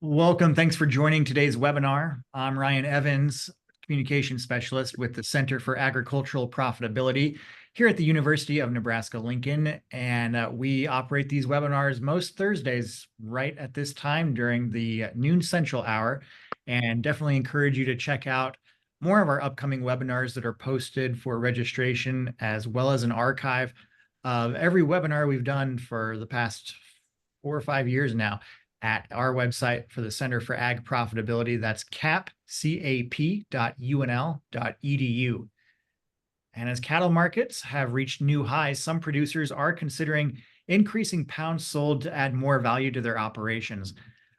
Welcome. Thanks for joining today's webinar. I'm Ryan Evans, Communication Specialist with the Center for Agricultural Profitability here at the University of Nebraska-Lincoln. And we operate these webinars most Thursdays right at this time during the noon central hour. And definitely encourage you to check out more of our upcoming webinars that are posted for registration, as well as an archive of every webinar we've done for the past 4 or 5 years now at our website for the Center for Ag Profitability. That's cap.unl.edu. And as cattle markets have reached new highs, some producers are considering increasing pounds sold to add more value to their operations.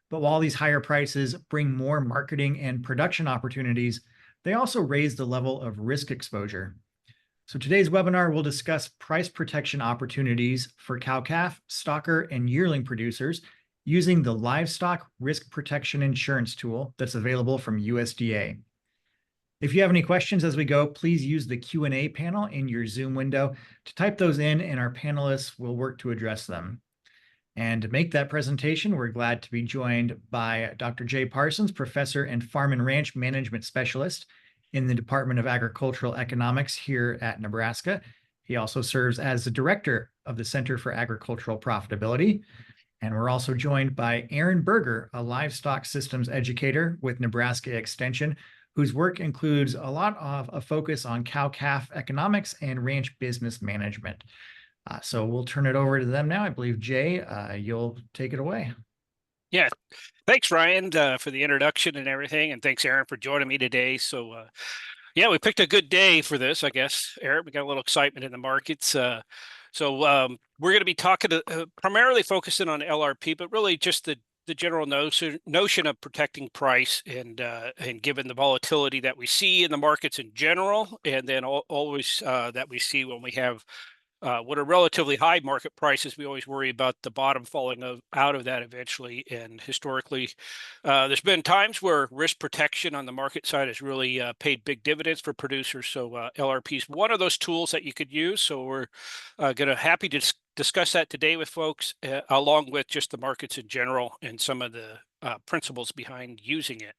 But while these higher prices bring more marketing and production opportunities, they also raise the level of risk exposure. So today's webinar will discuss price protection opportunities for cow-calf, stocker, and yearling producers using the Livestock Risk Protection insurance tool that's available from USDA. If you have any questions as we go, please use the Q&A panel in your Zoom window to type those in, and our panelists will work to address them. And to make that presentation, we're glad to be joined by Dr. Jay Parsons, Professor and Farm and Ranch Management Specialist in the Department of Agricultural Economics here at Nebraska. He also serves as the Director of the Center for Agricultural Profitability. And we're also joined by Berger, a livestock systems educator with Nebraska Extension, whose work includes a lot of a focus on cow-calf economics and ranch business management. So we'll turn it over to them now. I believe, Jay, you'll take it away. Yeah, thanks, Ryan, for the introduction and everything. And thanks, Aaron, for joining me today. So, yeah, we picked a good day for this, I guess, Aaron. We got a little excitement in the markets. We're going to be talking primarily focusing on LRP, but really just the general notion of protecting price and given the volatility that we see in the markets in general, and then always that we see when we have what are relatively high market prices. We always worry about the bottom falling out of that eventually. And historically, there's been times where risk protection on the market side has really paid big dividends for producers. So LRP is one of those tools that you could use. So we're happy to discuss that today with folks, along with just the markets in general and some of the principles behind using it.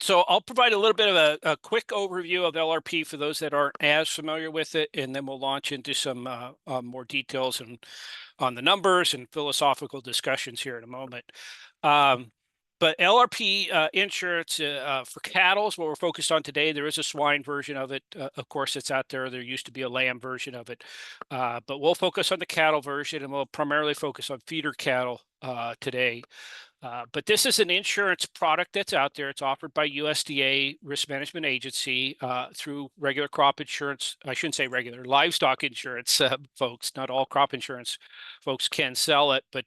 So I'll provide a little bit of a quick overview of LRP for those that aren't as familiar with it, and then we'll launch into some more details on the numbers and philosophical discussions here in a moment. But LRP insurance for cattle is what we're focused on today. There is a swine version of it. Of course, it's out there. There used to be a lamb version of it. But we'll focus on the cattle version, and we'll primarily focus on feeder cattle today. But this is an insurance product that's out there. It's offered by USDA Risk Management Agency through regular crop insurance. I shouldn't say regular, livestock insurance folks. Not all crop insurance folks can sell it, but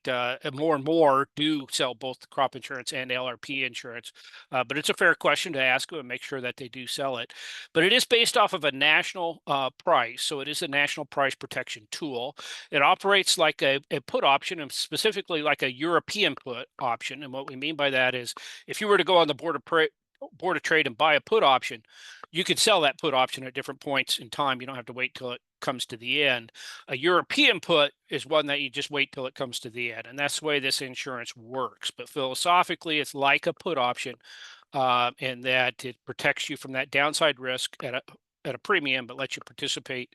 more and more do sell both crop insurance and LRP insurance. But it's a fair question to ask them and make sure that they do sell it. But it is based off of a national price. So it is a national price protection tool. It operates like a put option, and specifically like a European put option. And what we mean by that is if you were to go on the board of trade and buy a put option, you could sell that put option at different points in time. You don't have to wait till it comes to the end. A European put is one that you just wait till it comes to the end. And that's the way this insurance works. But philosophically, it's like a put option in that it protects you from that downside risk at a premium, but lets you participate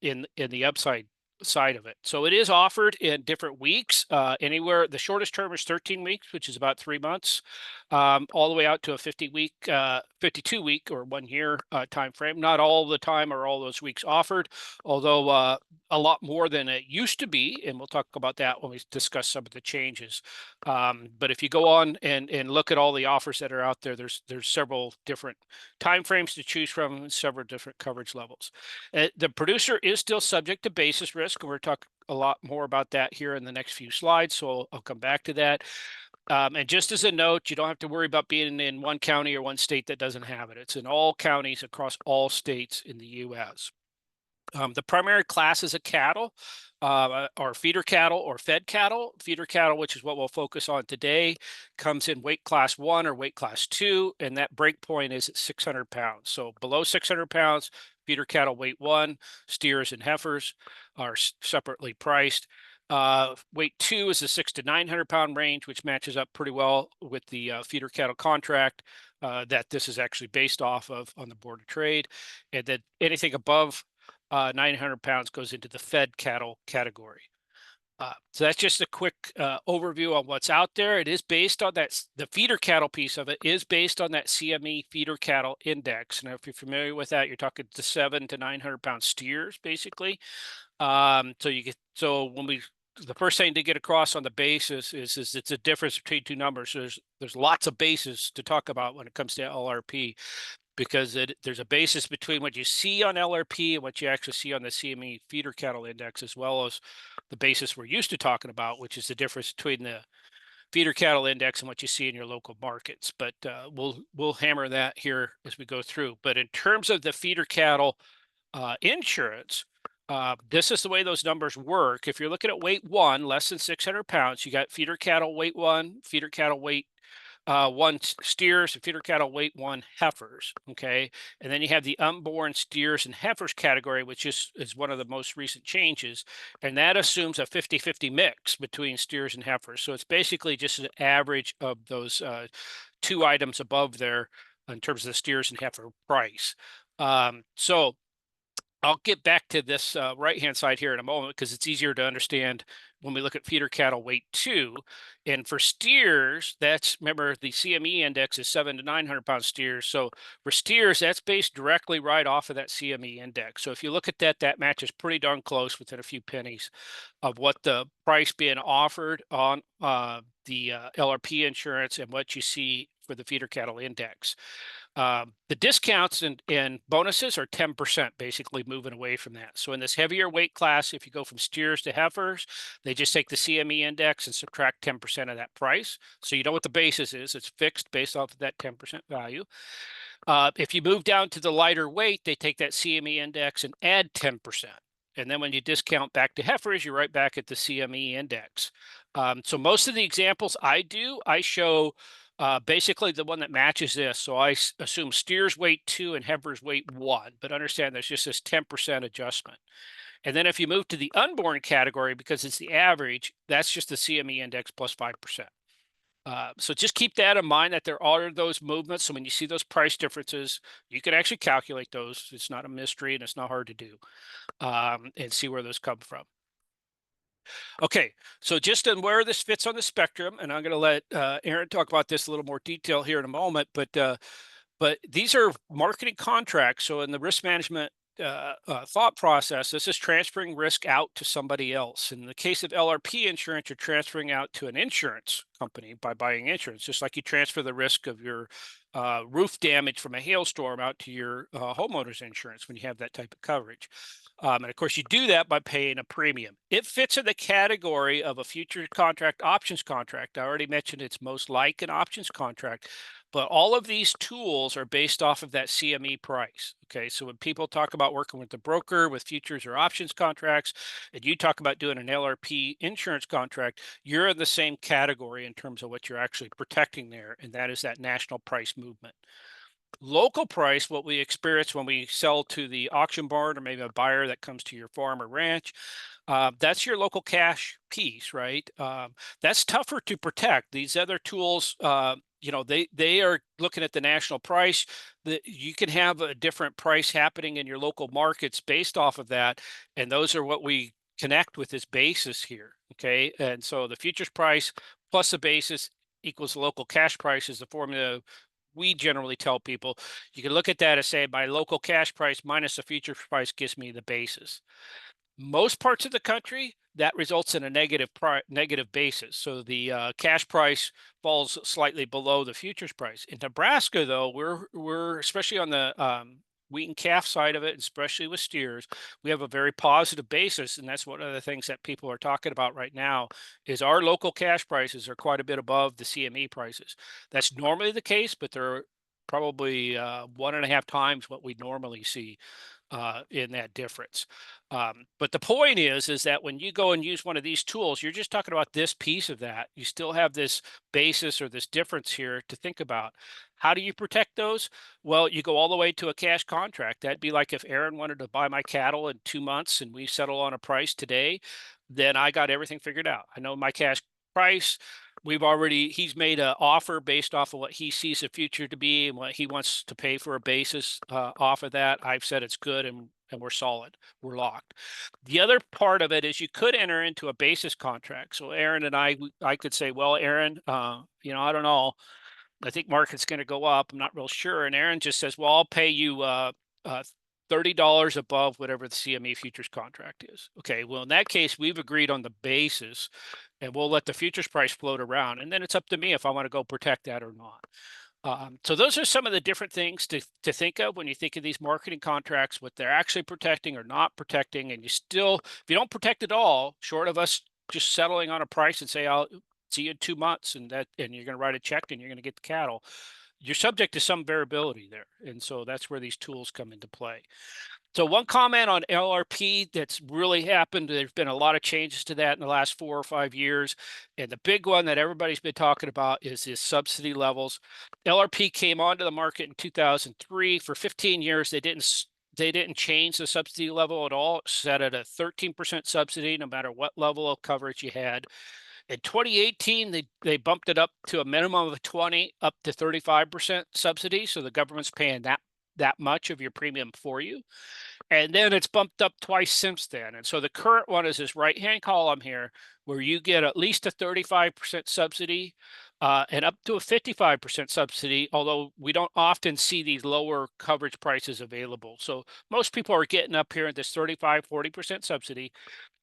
in the upside side of it. So it is offered in different weeks, anywhere. The shortest term is 13 weeks, which is about 3 months, all the way out to a 52-week or 1 year time frame. Not all the time are all those weeks offered, although a lot more than it used to be, and we'll talk about that when we discuss some of the changes. But if you go on and look at all the offers that are out there, there's several different time frames to choose from, and several different coverage levels. The producer is still subject to basis risk. We're talking a lot more about that here in the next few slides, so I'll come back to that. And just as a note, you don't have to worry about being in one county or one state that doesn't have it. It's in all counties across all states in the U.S. The primary classes of cattle are feeder cattle or fed cattle. Feeder cattle, which is what we'll focus on today, comes in weight class 1 or weight class 2, and that break point is at 600 pounds. So below 600 pounds, feeder cattle weight 1, steers and heifers are separately priced. Weight 2 is the 600 to 900 pound range, which matches up pretty well with the feeder cattle contract that this is actually based off of on the Board of Trade. And then anything above 900 pounds goes into the fed cattle category. So that's just a quick overview on what's out there. It is based on that, the feeder cattle piece of it is based on that CME feeder cattle index. Now, if you're familiar with that, you're talking the 700 to 900 pound steers, basically. So when the first thing to get across on the basis is it's a difference between two numbers. So there's lots of bases to talk about when it comes to LRP, because there's a basis between what you see on LRP and what you actually see on the CME feeder cattle index, as well as the basis we're used to talking about, which is the difference between the feeder cattle index and what you see in your local markets. But we'll hammer that here as we go through. But in terms of the feeder cattle insurance, this is the way those numbers work. If you're looking at weight 1, less than 600 pounds, you got feeder cattle weight 1, feeder cattle weight 1 steers, and feeder cattle weight 1 heifers. Okay. And then you have the unborn steers and heifers category, which is one of the most recent changes. And that assumes a 50-50 mix between steers and heifers. So it's basically just an average of those two items above there in terms of the steers and heifer price. So I'll get back to this right-hand side here in a moment, because it's easier to understand when we look at feeder cattle weight 2. And for steers, remember, the CME index is 700 to 900 pound steers. So for steers, that's based directly right off of that CME index. So if you look at that, that matches pretty darn close, within a few pennies of what the price being offered on the LRP insurance and what you see for the feeder cattle index. The discounts and bonuses are 10%, basically moving away from that. So in this heavier weight class, if you go from steers to heifers, they just take the CME index and subtract 10% of that price. So you know what the basis is. It's fixed based off of that 10% value. If you move down to the lighter weight, they take that CME index and add 10%. And then when you discount back to heifers, you're right back at the CME index. So most of the examples I show basically the one that matches this. So I assume steers weight 2 and heifers weight 1, but understand there's just this 10% adjustment. And then if you move to the unborn category, because it's the average, that's just the CME index plus 5%. So just keep that in mind, that there are those movements. So when you see those price differences, you can actually calculate those. It's not a mystery and it's not hard to do, and see where those come from. Okay, so just on where this fits on the spectrum, and I'm going to let Aaron talk about this a little more detail here in a moment, but these are marketing contracts. So in the risk management thought process, this is transferring risk out to somebody else. In the case of LRP insurance, you're transferring out to an insurance company by buying insurance, just like you transfer the risk of your roof damage from a hailstorm out to your homeowner's insurance when you have that type of coverage. And of course, you do that by paying a premium. It fits in the category of a future contract options contract. I already mentioned it's most like an options contract, but all of these tools are based off of that CME price. Okay, so when people talk about working with the broker with futures or options contracts, and you talk about doing an LRP insurance contract, you're in the same category in terms of what you're actually protecting there, and that is that national price movement. Local price, what we experience when we sell to the auction barn or maybe a buyer that comes to your farm or ranch, that's your local cash piece, right? That's tougher to protect. These other tools, they are looking at the national price. You can have a different price happening in your local markets based off of that, and those are what we connect with this basis here. Okay, and so the futures price plus the basis equals the local cash price is the formula we generally tell people. You can look at that and say my local cash price minus the futures price gives me the basis. Most parts of the country, that results in a negative basis. So the cash price falls slightly below the futures price. In Nebraska, though, we're especially on the wheat and calf side of it, especially with steers, we have a very positive basis, and that's one of the things that people are talking about right now. Is our local cash prices are quite a bit above the CME prices. That's normally the case, but they're probably 1.5 times what we normally see in that difference. But the point is that when you go and use one of these tools, you're just talking about this piece of that. You still have this basis or this difference here to think about. How do you protect those? Well, you go all the way to a cash contract. That'd be like if Aaron wanted to buy my cattle in 2 months and we settle on a price today. then I got everything figured out. I know my cash price. He's made an offer based off of what he sees the future to be and what he wants to pay for a basis off of that. I've said it's good, and we're solid. We're locked. The other part of it is you could enter into a basis contract. So Aaron and I could say, well, Aaron, you know, I don't know. I think market's going to go up. I'm not real sure. And Aaron just says, well, I'll pay you $30 above whatever the CME futures contract is. Okay, well, in that case, we've agreed on the basis, and we'll let the futures price float around. And then it's up to me if I want to go protect that or not. So those are some of the different things to think of when you think of these marketing contracts, what they're actually protecting or not protecting. And if you don't protect at all, short of us just settling on a price and say, I'll see you in 2 months, and you're going to write a check and you're going to get the cattle, you're subject to some variability there. And so that's where these tools come into play. So one comment on LRP that's really happened, there's been a lot of changes to that in the last 4 or 5 years. And the big one that everybody's been talking about is the subsidy levels. LRP came onto the market in 2003. For 15 years, they didn't change the subsidy level at all. It set at a 13% subsidy, no matter what level of coverage you had. In 2018, they bumped it up to a minimum of 20 up to 35% subsidy. So the government's paying that much of your premium for you. And then it's bumped up twice since then. And so the current one is this right-hand column here, where you get at least a 35% subsidy and up to a 55% subsidy, although we don't often see these lower coverage prices available. So most people are getting up here at this 35, 40% subsidy.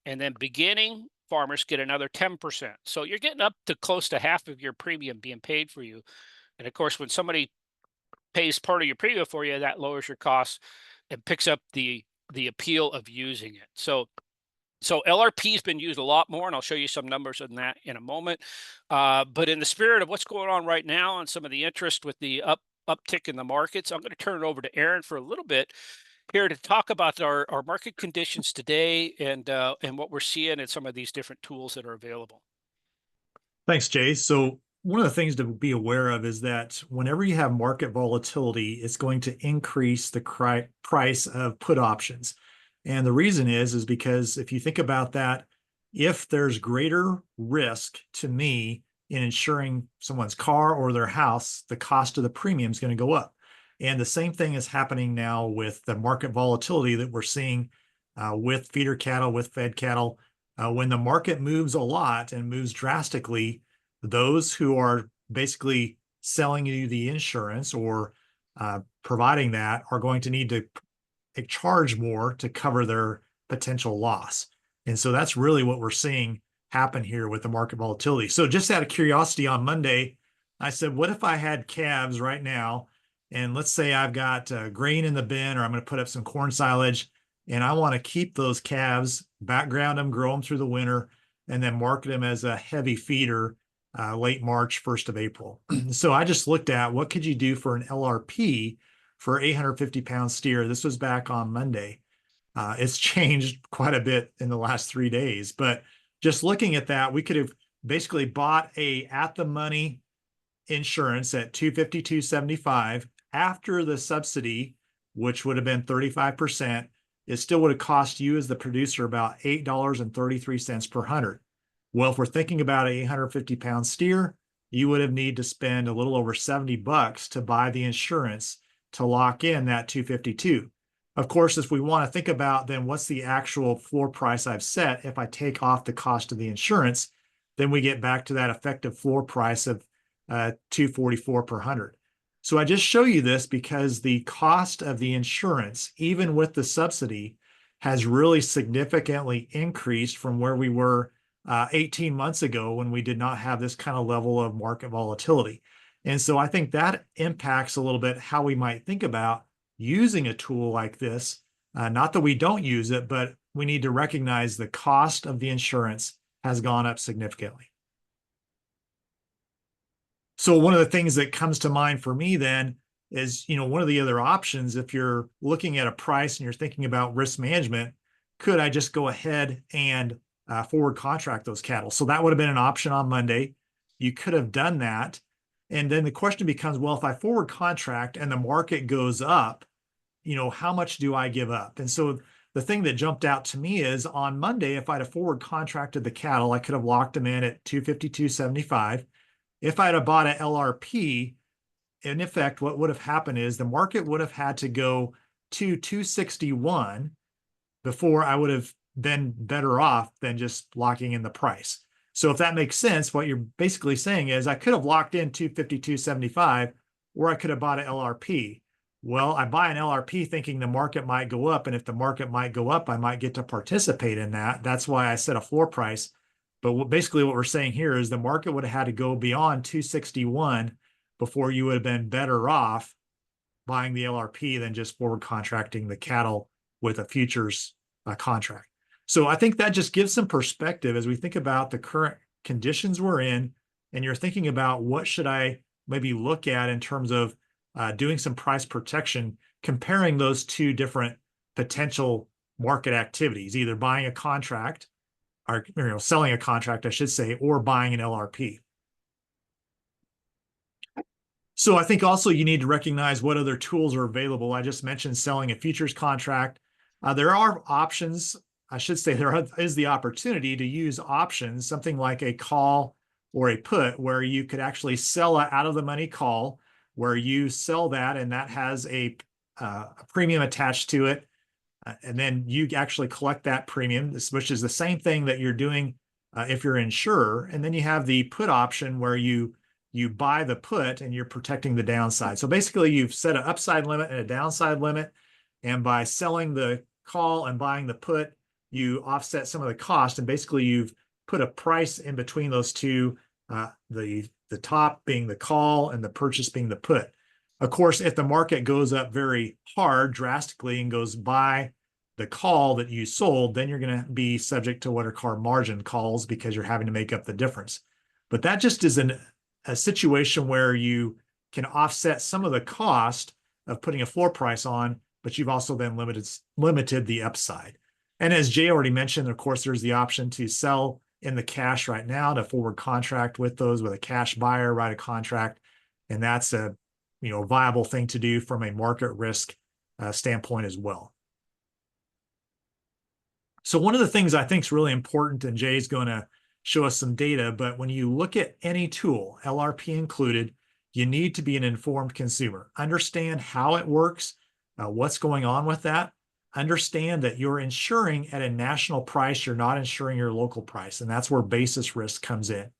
And then beginning farmers get another 10%. So you're getting up to close to half of your premium being paid for you. And of course, when somebody pays part of your premium for you, that lowers your costs and picks up the appeal of using it. So LRP has been used a lot more, and I'll show you some numbers on that in a moment. But in the spirit of what's going on right now and some of the interest with the uptick in the markets, I'm going to turn it over to Aaron for a little bit here to talk about our market conditions today and what we're seeing and some of these different tools that are available. Thanks, Jay. So one of the things to be aware of is that whenever you have market volatility, it's going to increase the price of put options. And the reason is because if you think about that, if there's greater risk to me in insuring someone's car or their house, the cost of the premium is going to go up. And the same thing is happening now with the market volatility that we're seeing with feeder cattle, with fed cattle. When the market moves a lot and moves drastically, those who are basically selling you the insurance or providing that are going to need to charge more to cover their potential loss. And so that's really what we're seeing happen here with the market volatility. So just out of curiosity, on Monday, I said, what if I had calves right now? And let's say I've got grain in the bin, or I'm going to put up some corn silage, and I want to keep those calves, background them, grow them through the winter, and then market them as a heavy feeder late March, 1st of April. So I just looked at what could you do for an LRP for 850-pound steer. This was back on Monday. It's changed quite a bit in the last 3 days, but just looking at that, we could have basically bought a at-the-money insurance at $250, $275 after the subsidy, which would have been 35%. It still would have cost you as the producer about $8.33 per hundred. Well, if we're thinking about a 850-pound steer, you would have need to spend a little over $70 to buy the insurance to lock in that 252. Of course, if we want to think about then what's the actual floor price I've set, if I take off the cost of the insurance, then we get back to that effective floor price of $244 per hundred. So I just show you this because the cost of the insurance, even with the subsidy, has really significantly increased from where we were 18 months ago when we did not have this kind of level of market volatility. And so I think that impacts a little bit how we might think about using a tool like this. Not that we don't use it, but we need to recognize the cost of the insurance has gone up significantly. So one of the things that comes to mind for me then is, one of the other options, if you're looking at a price and you're thinking about risk management, could I just go ahead and forward contract those cattle? So that would have been an option on Monday. You could have done that. And then the question becomes, well, if I forward contract and the market goes up, how much do I give up? And so the thing that jumped out to me is on Monday, if I'd have forward contracted the cattle, I could have locked them in at 252.75. If I'd have bought an LRP, in effect, what would have happened is the market would have had to go to 261 before I would have been better off than just locking in the price. So if that makes sense, what you're basically saying is I could have locked in 252.75, or I could have bought an LRP. Well, I buy an LRP thinking the market might go up, and if the market might go up, I might get to participate in that. That's why I set a floor price. But basically what we're saying here is the market would have had to go beyond 261 before you would have been better off buying the LRP than just forward contracting the cattle with a futures contract. So I think that just gives some perspective as we think about the current conditions we're in, and you're thinking about what should I maybe look at in terms of doing some price protection, comparing those two different potential market activities, either buying a contract or selling a contract, I should say, or buying an LRP. So I think also you need to recognize what other tools are available. I just mentioned selling a futures contract. There are options. I should say there is the opportunity to use options, something like a call or a put, where you could actually sell an out of the money call, where you sell that and that has a premium attached to it. And then you actually collect that premium, which is the same thing that you're doing if you're an insurer. And then you have the put option where you buy the put and you're protecting the downside. So basically you've set an upside limit and a downside limit. And by selling the call and buying the put, you offset some of the cost. And basically you've put a price in between those two, the top being the call and the purchase being the put. Of course, if the market goes up very hard, drastically, and goes by the call that you sold, then you're going to be subject to what are called margin calls because you're having to make up the difference. But that just is a situation where you can offset some of the cost of putting a floor price on, but you've also then limited the upside. And as Jay already mentioned, of course, there's the option to sell in the cash right now, to forward contract with a cash buyer, write a contract. And that's a viable thing to do from a market risk standpoint as well. So one of the things I think is really important, and Jay's going to show us some data, but when you look at any tool, LRP included, you need to be an informed consumer. Understand how it works, what's going on with that. Understand that you're insuring at a national price, you're not insuring your local price, and that's where basis risk comes in.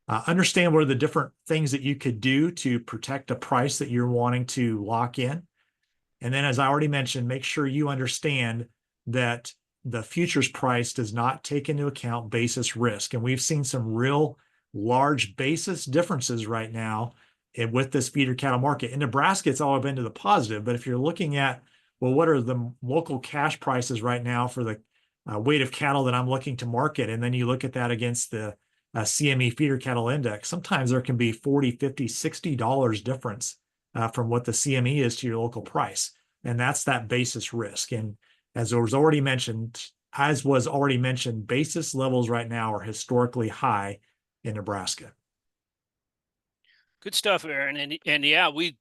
Understand what are the different things that you could do to protect a price that you're wanting to lock in. And then, as I already mentioned, make sure you understand that the futures price does not take into account basis risk. And we've seen some real large basis differences right now with this feeder cattle market. In Nebraska, it's all been to the positive. But if you're looking at, well, what are the local cash prices right now for the weight of cattle that I'm looking to market? And then you look at that against the CME feeder cattle index. Sometimes there can be $40, $50, $60 difference from what the CME is to your local price. And that's that basis risk. And as was already mentioned, basis levels right now are historically high in Nebraska. Good stuff, Aaron. And yeah, we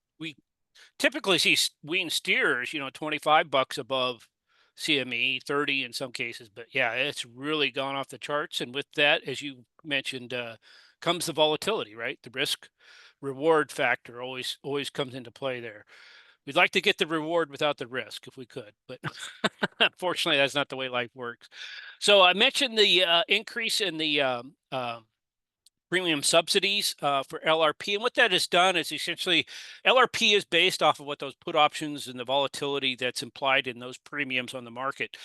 typically see wean steers, $25 above CME, 30 in some cases. But yeah, it's really gone off the charts. And with that, as you mentioned, comes the volatility, right? The risk reward factor always comes into play there. We'd like to get the reward without the risk if we could, but unfortunately, that's not the way life works. So I mentioned the increase in the premium subsidies for LRP. And what that has done is essentially LRP is based off of what those put options and the volatility that's implied in those premiums on the market.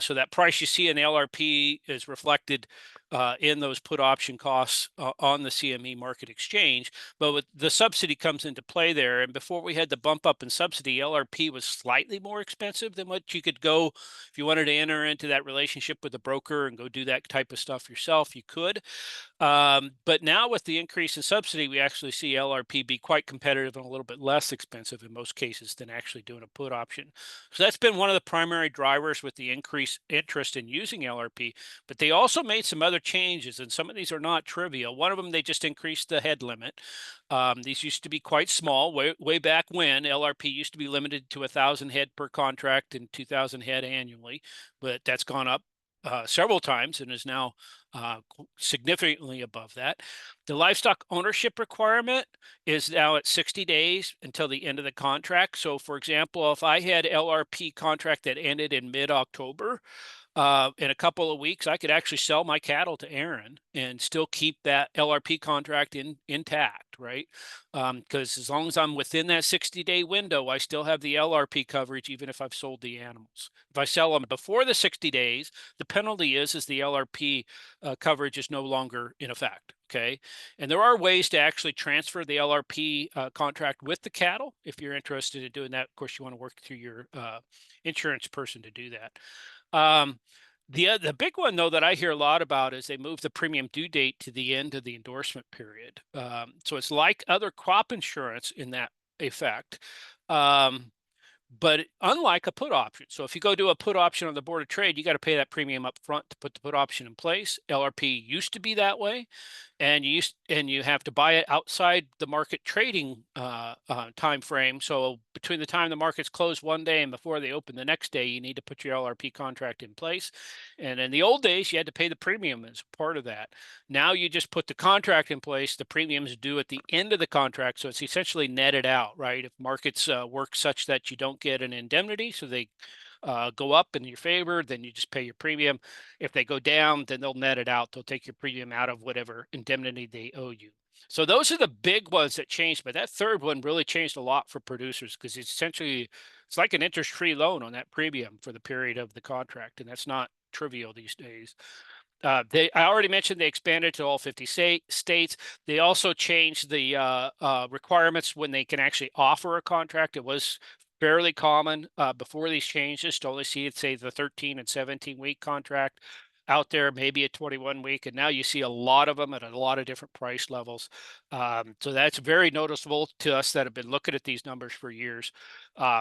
So that price you see in the LRP is reflected in those put option costs on the CME market exchange. But with the subsidy comes into play there. And before we had the bump up in subsidy, LRP was slightly more expensive than what you could go if you wanted to enter into that relationship with a broker and go do that type of stuff yourself, you could. But now with the increase in subsidy, we actually see LRP be quite competitive and a little bit less expensive in most cases than actually doing a put option. So that's been one of the primary drivers with the increased interest in using LRP. But they also made some other other changes, and some of these are not trivial. One of them, they just increased the head limit. These used to be quite small way back when. LRP used to be limited to 1,000 head per contract and 2,000 head annually, but that's gone up several times and is now significantly above that. The livestock ownership requirement is now at 60 days until the end of the contract. So for example, if I had LRP contract that ended in mid-October, in a couple of weeks, I could actually sell my cattle to Aaron and still keep that LRP contract intact, right? Because as long as I'm within that 60-day window, I still have the LRP coverage, even if I've sold the animals. If I sell them before the 60 days, the penalty is the LRP coverage is no longer in effect. Okay, and there are ways to actually transfer the LRP contract with the cattle. If you're interested in doing that, of course, you want to work through your insurance person to do that. The big one, though, that I hear a lot about is they move the premium due date to the end of the endorsement period. So it's like other crop insurance in that effect. But unlike a put option. So if you go do a put option on the Board of Trade, you got to pay that premium up front to put the put option in place. LRP used to be that way, and you have to buy it outside the market trading time frame. So between the time the markets close one day and before they open the next day, you need to put your LRP contract in place. And in the old days, you had to pay the premium as part of that. Now you just put the contract in place. The premium is due at the end of the contract, so it's essentially netted out, right? If markets work such that you don't get an indemnity, so they go up in your favor, then you just pay your premium. If they go down, then they'll net it out. They'll take your premium out of whatever indemnity they owe you. So those are the big ones that changed, but that third one really changed a lot for producers because it's like an interest-free loan on that premium for the period of the contract, and that's not trivial these days. I already mentioned they expanded to all 50 states. They also changed the requirements when they can actually offer a contract. It was fairly common before these changes to only see it, say, the 13 and 17-week contract out there, maybe a 21-week, and now you see a lot of them at a lot of different price levels. So that's very noticeable to us that have been looking at these numbers for years.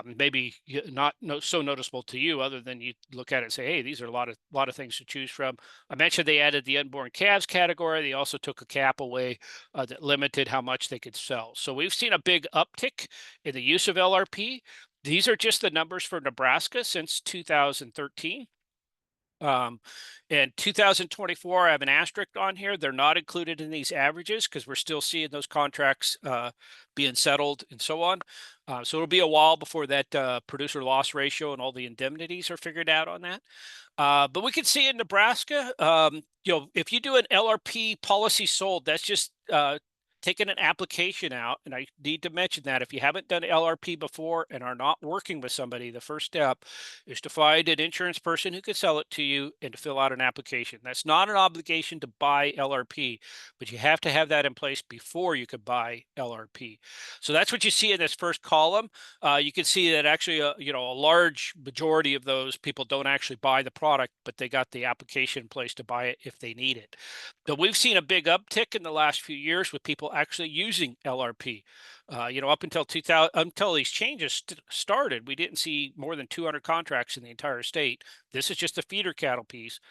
Maybe not so noticeable to you, other than you look at it and say, hey, these are a lot of things to choose from. I mentioned they added the unborn calves category. They also took a cap away that limited how much they could sell. So we've seen a big uptick in the use of LRP. These are just the numbers for Nebraska since 2013. In 2024, I have an asterisk on here. They're not included in these averages because we're still seeing those contracts being settled and so on. So it'll be a while before that producer loss ratio and all the indemnities are figured out on that. But we can see in Nebraska, if you do an LRP policy sold, that's just taking an application out. And I need to mention that if you haven't done LRP before and are not working with somebody, the first step is to find an insurance person who can sell it to you and to fill out an application. That's not an obligation to buy LRP, but you have to have that in place before you could buy LRP. So that's what you see in this first column. You can see that actually, a large majority of those people don't actually buy the product, but they got the application in place to buy it if they need it. But we've seen a big uptick in the last few years with people actually using LRP. Up until these changes started, we didn't see more than 200 contracts in the entire state. This is just a feeder cattle piece.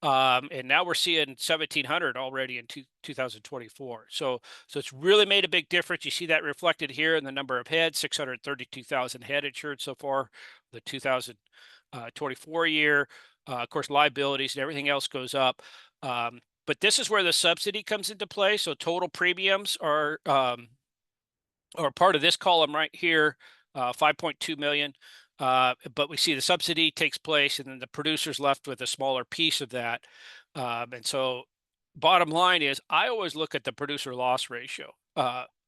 And now we're seeing 1,700 already in 2024. So it's really made a big difference. You see that reflected here in the number of heads, 632,000 head insured so far, the 2024 year. Of course, liabilities and everything else goes up. But this is where the subsidy comes into play. So total premiums are part of this column right here, 5.2 million. But we see the subsidy takes place and then the producer's left with a smaller piece of that. And so bottom line is I always look at the producer loss ratio.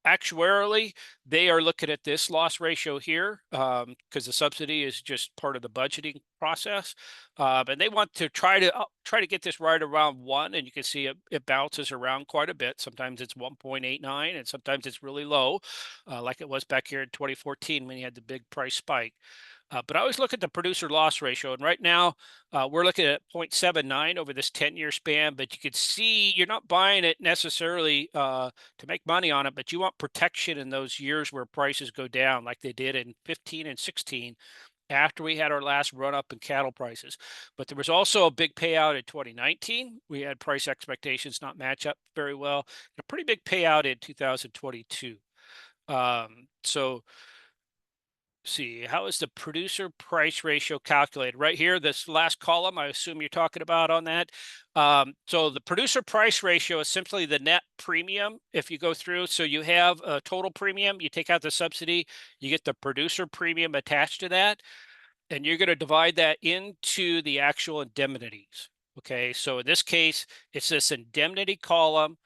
Actuarially, they are looking at this loss ratio here because the subsidy is just part of the budgeting process. And they want to try to get this right around 1. And you can see it bounces around quite a bit. Sometimes it's 1.89 and sometimes it's really low, like it was back here in 2014 when you had the big price spike. But I always look at the producer loss ratio. And right now, we're looking at 0.79 over this 10-year span. But you can see you're not buying it necessarily to make money on it, but you want protection in those years where prices go down like they did in 15 and 16. after we had our last run up in cattle prices. But there was also a big payout in 2019. We had price expectations not match up very well. And a pretty big payout in 2022. So see, how is the producer price ratio calculated? Right here, this last column, I assume you're talking about on that. So the producer price ratio is simply the net premium if you go through. So you have a total premium, you take out the subsidy, you get the producer premium attached to that, and you're going to divide that into the actual indemnities. Okay, so in this case, it's this indemnity column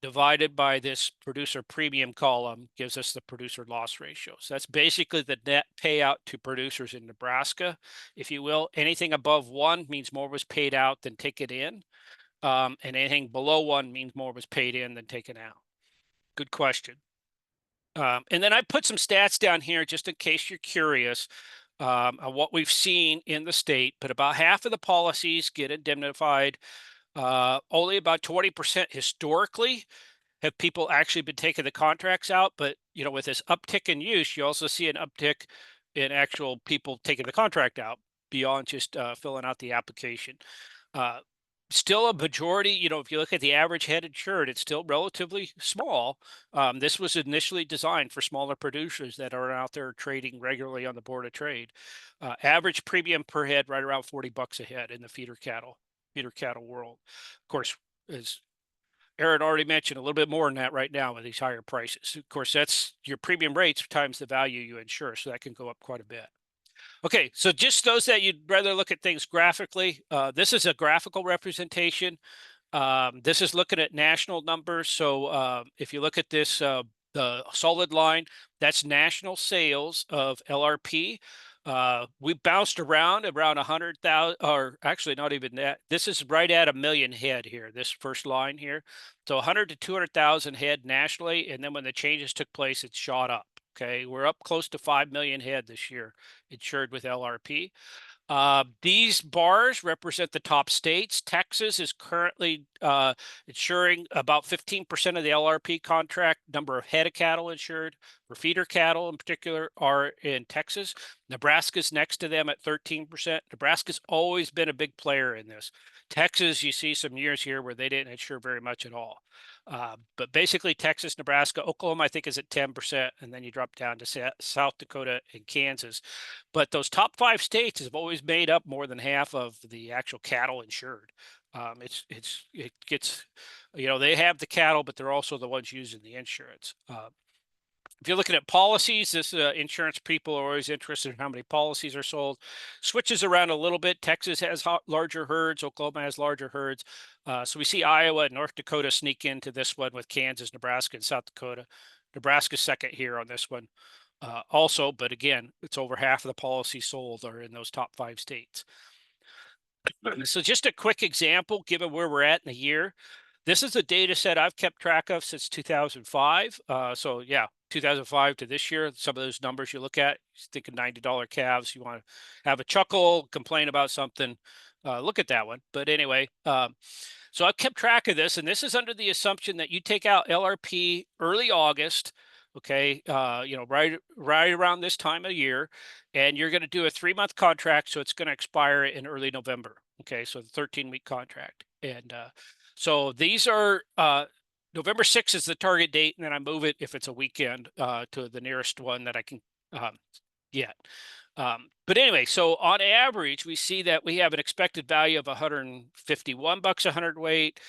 divided by this producer premium column gives us the producer loss ratio. So that's basically the net payout to producers in Nebraska, if you will. Anything above 1 means more was paid out than taken in. And anything below 1 means more was paid in than taken out. Good question. And then I put some stats down here just in case you're curious on what we've seen in the state, but about half of the policies get indemnified. Only about 20% historically have people actually been taking the contracts out. But, you know, with this uptick in use, you also see an uptick in actual people taking the contract out beyond just filling out the application. Still a majority, you know, if you look at the average head insured, it's still relatively small. This was initially designed for smaller producers that are out there trading regularly on the Board of Trade. Average premium per head right around $40 a head in the feeder cattle world. Of course, as Aaron already mentioned, a little bit more than that right now with these higher prices. Of course, that's your premium rates times the value you insure, so that can go up quite a bit. Okay, so just those that you'd rather look at things graphically, this is a graphical representation. This is looking at national numbers. So if you look at this, the solid line, that's national sales of LRP. We bounced around 100,000, or actually not even that. This is right at 1 million head here, this first line here. So 100 to 200,000 head nationally. And then when the changes took place, it shot up. Okay, we're up close to 5 million head this year insured with LRP. These bars represent the top states. Texas is currently insuring about 15% of the LRP contract number of head of cattle insured. For feeder cattle in particular are in Texas. Nebraska's next to them at 13%. Nebraska's always been a big player in this. Texas, you see some years here where they didn't insure very much at all. But basically Texas, Nebraska, Oklahoma, I think is at 10%, and then you drop down to South Dakota and Kansas. But those top 5 states have always made up more than half of the actual cattle insured. It gets, you know, they have the cattle, but they're also the ones using the insurance. If you're looking at policies, this insurance people are always interested in how many policies are sold. Switches around a little bit. Texas has larger herds. Oklahoma has larger herds. So we see Iowa and North Dakota sneak into this one with Kansas, Nebraska, and South Dakota. Nebraska's second here on this one also, but again, it's over half of the policies sold are in those top 5 states. So just a quick example, given where we're at in the year. This is a data set I've kept track of since 2005. So yeah, 2005 to this year, some of those numbers you look at, you think of $90 calves, you want to have a chuckle, complain about something, look at that one. But anyway, so I've kept track of this, and this is under the assumption that you take out LRP early August, okay, you know, right around this time of year, and you're going to do a 3-month contract, so it's going to expire in early November. Okay, so the 13-week contract. And so these are November 6th is the target date, and then I move it if it's a weekend to the nearest one that I can get. But anyway, so on average, we see that we have an expected value of $151 a hundredweight.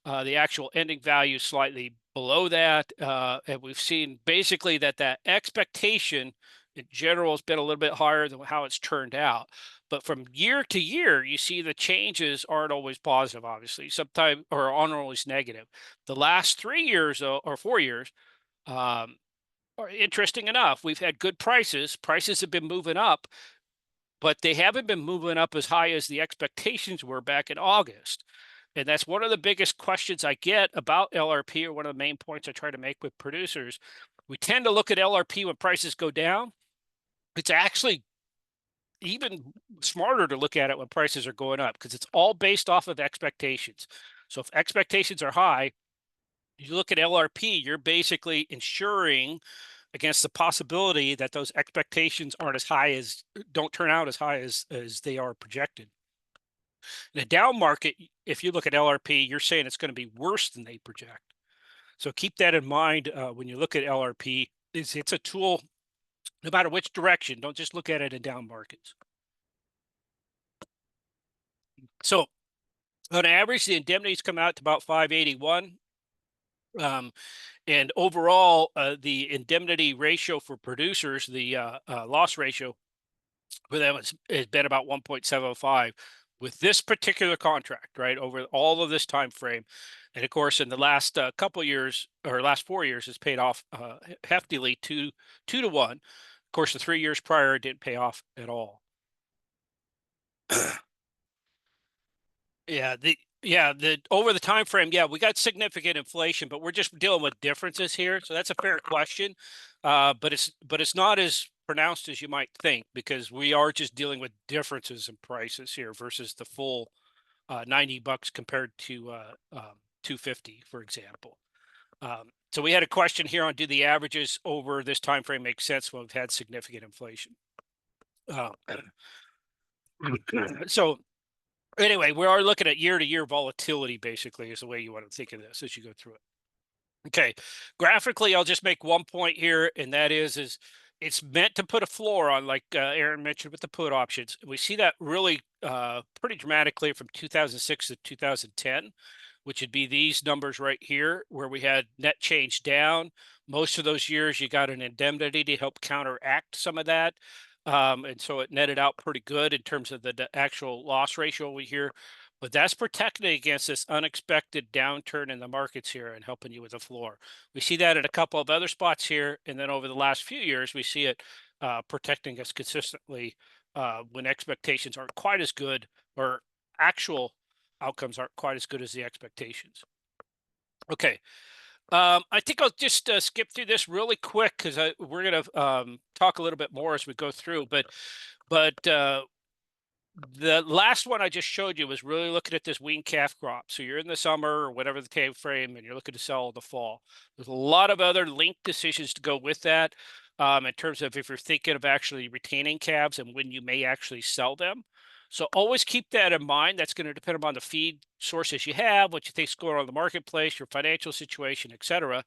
The actual ending value is slightly below that. And we've seen basically that expectation in general has been a little bit higher than how it's turned out. But from year to year, you see the changes aren't always positive, obviously, sometimes or aren't always negative. The last 3 years or 4 years, are interesting enough, we've had good prices. Prices have been moving up, but they haven't been moving up as high as the expectations were back in August. And that's one of the biggest questions I get about LRP, or one of the main points I try to make with producers. We tend to look at LRP when prices go down. It's actually even smarter to look at it when prices are going up, because it's all based off of expectations. So if expectations are high, you look at LRP, you're basically insuring against the possibility that those expectations don't turn out as high as they are projected. In a down market, if you look at LRP, you're saying it's going to be worse than they project. So keep that in mind when you look at LRP. It's a tool, no matter which direction. Don't just look at it in down markets. So on average, the indemnities come out to about 581. And overall, the indemnity ratio for producers, the loss ratio for them has been about 1.705 with this particular contract, right, over all of this time frame. And of course, in the last couple years, or last 4 years, it's paid off heftily, 2 to 1. Of course, the 3 years prior, it didn't pay off at all. Over the time frame, we got significant inflation, but we're just dealing with differences here. So that's a fair question, but it's not as pronounced as you might think, because we are just dealing with differences in prices here versus the full $90 compared to 250, for example. So we had a question here on, do the averages over this time frame make sense when we've had significant inflation? So anyway, we are looking at year-to-year volatility, basically, is the way you want to think of this as you go through it. Okay, graphically, I'll just make one point here, and that is it's meant to put a floor on, like Aaron mentioned with the put options. We see that really pretty dramatically from 2006 to 2010, which would be these numbers right here, where we had net change down. Most of those years, you got an indemnity to help counteract some of that. And so it netted out pretty good in terms of the actual loss ratio over here. But that's protecting against this unexpected downturn in the markets here and helping you with the floor. We see that in a couple of other spots here. And then over the last few years, we see it protecting us consistently when expectations aren't quite as good, or actual outcomes aren't quite as good as the expectations. Okay. I think I'll just skip through this really quick, because we're going to talk a little bit more as we go through. But the last one I just showed you was really looking at this wean calf crop. So you're in the summer or whatever the time frame, and you're looking to sell in the fall. There's a lot of other linked decisions to go with that in terms of if you're thinking of actually retaining calves and when you may actually sell them. So always keep that in mind. That's going to depend upon the feed sources you have, what you think's going on in the marketplace, your financial situation, etc.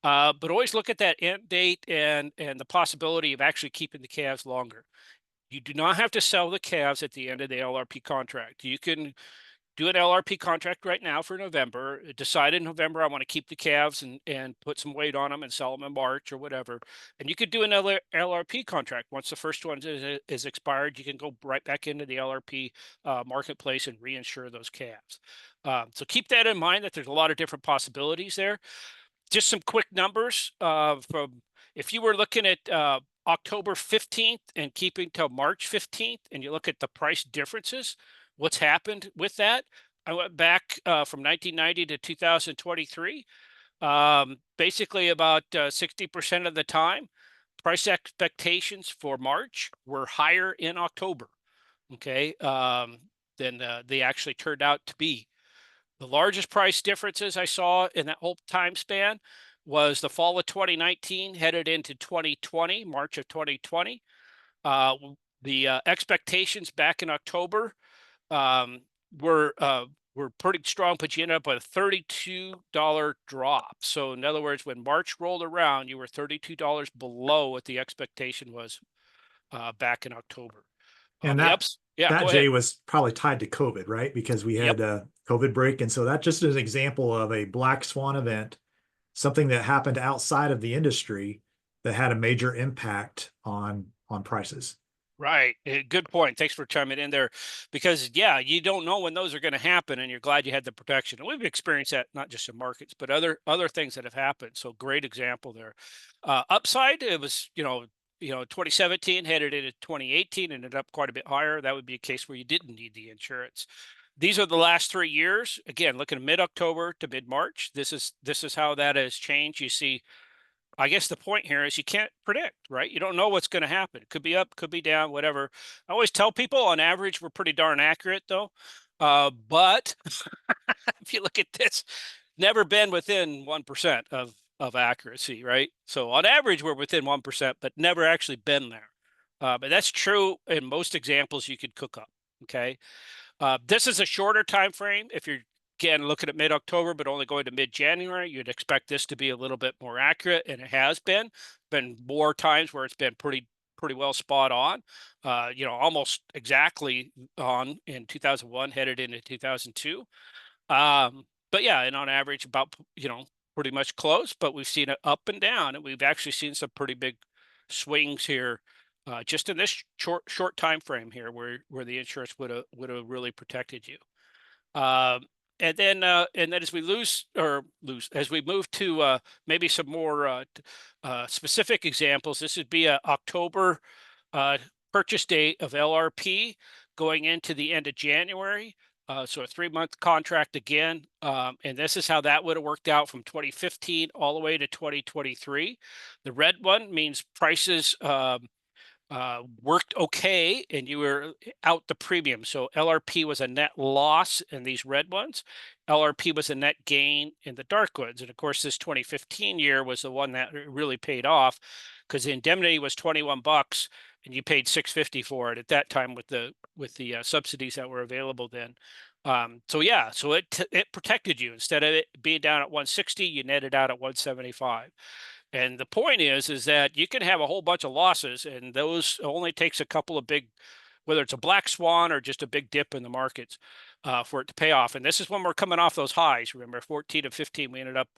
But always look at that end date and the possibility of actually keeping the calves longer. You do not have to sell the calves at the end of the LRP contract. You can do an LRP contract right now for November, decide in November, I want to keep the calves and put some weight on them and sell them in March or whatever. And you could do another LRP contract. Once the first one is expired, you can go right back into the LRP marketplace and reinsure those calves. So keep that in mind, that there's a lot of different possibilities there. Just some quick numbers from, if you were looking at October 15th and keeping till March 15th, and you look at the price differences, what's happened with that? I went back from 1990 to 2023. Basically about 60% of the time, price expectations for March were higher in October, okay, than they actually turned out to be. The largest price differences I saw in that whole time span was the fall of 2019 headed into 2020, March of 2020. The expectations back in October were pretty strong, but you ended up with a $32 drop. So in other words, when March rolled around, you were $32 below what the expectation was back in October. And that Jay was probably tied to COVID, right? Because we had a COVID break. And so that just is an example of a black swan event, something that happened outside of the industry that had a major impact on prices. Right. Good point. Thanks for chiming in there, because you don't know when those are going to happen, and you're glad you had the protection. And we've experienced that not just in markets, but other things that have happened. So great example there. Upside, it was, 2017 headed into 2018, ended up quite a bit higher. That would be a case where you didn't need the insurance. These are the last 3 years. Again, looking at mid-October to mid-March. This is how that has changed. You see, I guess the point here is you can't predict, right? You don't know what's going to happen. It could be up, could be down, whatever. I always tell people on average, we're pretty darn accurate though. But if you look at this, never been within 1% of of accuracy, right? So on average, we're within 1%, but never actually been there. But that's true in most examples you could cook up. Okay. This is a shorter time frame. If you're again looking at mid-October, but only going to mid-January, you'd expect this to be a little bit more accurate, and it has been more times where it's been pretty well spot on, almost exactly on in 2001 headed into 2002. But yeah, and on average about, pretty much close, but we've seen it up and down, and we've actually seen some pretty big swings here just in this short time frame here where the insurance would have really protected you. And then as we as we move to maybe some more specific examples, this would be a October purchase date of LRP going into the end of January. So a 3-month contract again. And this is how that would have worked out from 2015 all the way to 2023. The red one means prices worked okay and you were out the premium. So LRP was a net loss in these red ones. LRP was a net gain in the dark ones. And of course, this 2015 year was the one that really paid off because the indemnity was $21 and you paid $650 for it at that time with the subsidies that were available then. So yeah, so it protected you. Instead of it being down at 160, you netted out at 175. And the point is that you can have a whole bunch of losses, and those only takes a couple of big, whether it's a black swan or just a big dip in the markets for it to pay off. And this is when we're coming off those highs. Remember, 14 and 15, we ended up,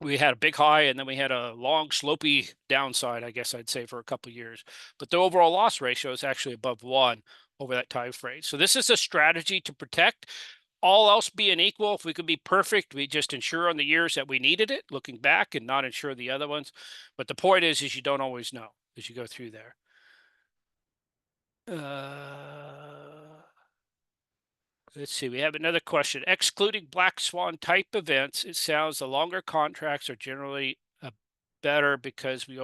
we had a big high, and then we had a long slopey downside, I guess I'd say, for a couple of years. But the overall loss ratio is actually above 1 over that time frame. So this is a strategy to protect. All else being equal, if we could be perfect, we just insure on the years that we needed it, looking back, and not insure the other ones. But the point is you don't always know as you go through there. Let's see, we have another question. Excluding black swan type events, it sounds the longer contracts are generally better because we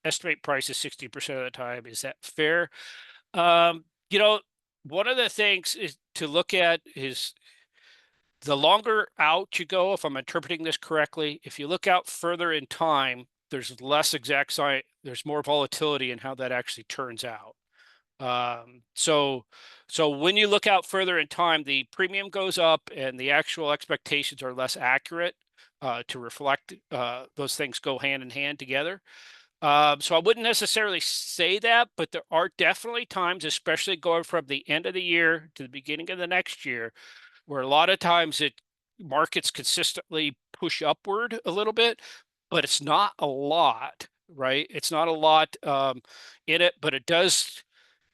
estimate prices 60% of the time. Is that fair? One of the things is to look at is the longer out you go, if I'm interpreting this correctly, if you look out further in time, there's less exact science, there's more volatility in how that actually turns out. So when you look out further in time, the premium goes up and the actual expectations are less accurate to reflect those things go hand in hand together. So I wouldn't necessarily say that, but there are definitely times, especially going from the end of the year to the beginning of the next year, where a lot of times markets consistently push upward a little bit, but it's not a lot, right? It's not a lot in it, but it does,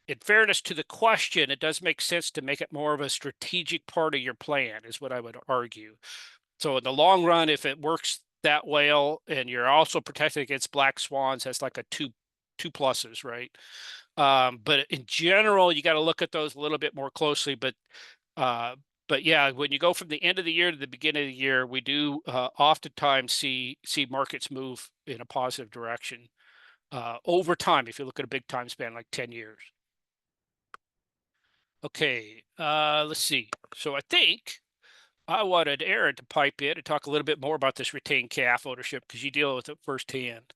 in fairness to the question, it does make sense to make it more of a strategic part of your plan, is what I would argue. So in the long run, if it works that well, and you're also protected against black swans, that's like a two pluses, right? But in general, you got to look at those a little bit more closely. But yeah, when you go from the end of the year to the beginning of the year, we do oftentimes see markets move in a positive direction over time. If you look at a big time span, like 10 years. Okay, let's see. So I think I wanted Aaron to pipe in and talk a little bit more about this retained calf ownership because you deal with it firsthand.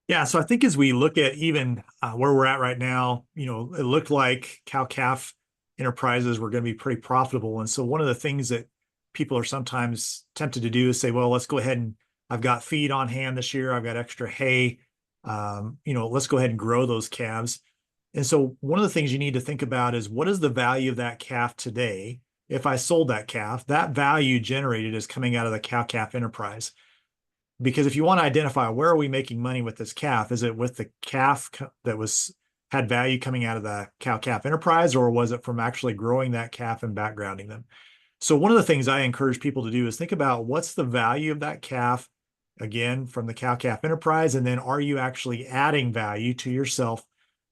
Yeah, so I think as we look at even where we're at right now, it looked like cow-calf enterprises were going to be pretty profitable. And so one of the things that people are sometimes tempted to do is say, well, let's go ahead and I've got feed on hand this year. I've got extra hay. Let's go ahead and grow those calves. And so one of the things you need to think about is what is the value of that calf today? If I sold that calf, that value generated is coming out of the cow-calf enterprise. Because if you want to identify where are we making money with this calf, is it with the calf that had value coming out of the cow-calf enterprise, or was it from actually growing that calf and backgrounding them? So one of the things I encourage people to do is think about what's the value of that calf, again, from the cow-calf enterprise, and then are you actually adding value to yourself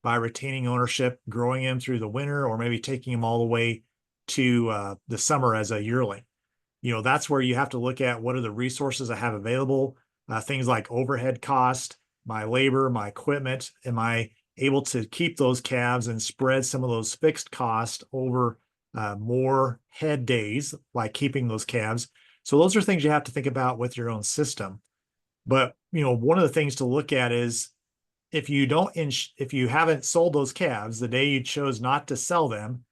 by retaining ownership, growing them through the winter, or maybe taking them all the way to the summer as a yearling. That's where you have to look at what are the resources I have available, things like overhead cost, my labor, my equipment. Am I able to keep those calves and spread some of those fixed costs over more head days by keeping those calves So those are things you have to think about with your own system. But, one of the things to look at is if you haven't sold those calves the day you chose not to sell them,